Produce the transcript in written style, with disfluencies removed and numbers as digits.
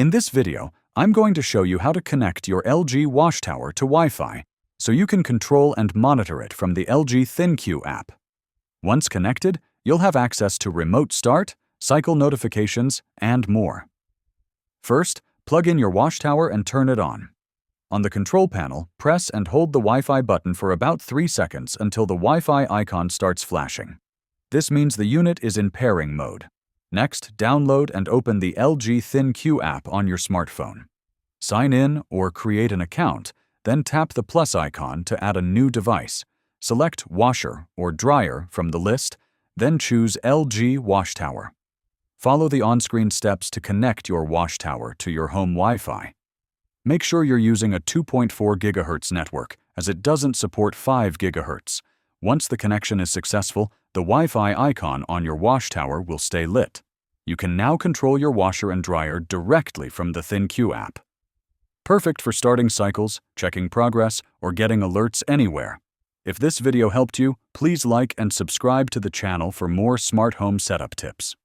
In this video, I'm going to show you how to connect your LG WashTower to Wi-Fi so you can control and monitor it from the LG ThinQ app. Once connected, you'll have access to remote start, cycle notifications, and more. First, plug in your WashTower and turn it on. On the control panel, press and hold the Wi-Fi button for about 3 seconds until the Wi-Fi icon starts flashing. This means the unit is in pairing mode. Next, download and open the LG ThinQ app on your smartphone. Sign in or create an account, then tap the plus icon to add a new device. Select washer or dryer from the list, then choose LG WashTower. Follow the on-screen steps to connect your WashTower to your home Wi-Fi. Make sure you're using a 2.4 GHz network, as it doesn't support 5 GHz. Once the connection is successful, the Wi-Fi icon on your WashTower will stay lit. You can now control your washer and dryer directly from the ThinQ app. Perfect for starting cycles, checking progress, or getting alerts anywhere. If this video helped you, please like and subscribe to the channel for more smart home setup tips.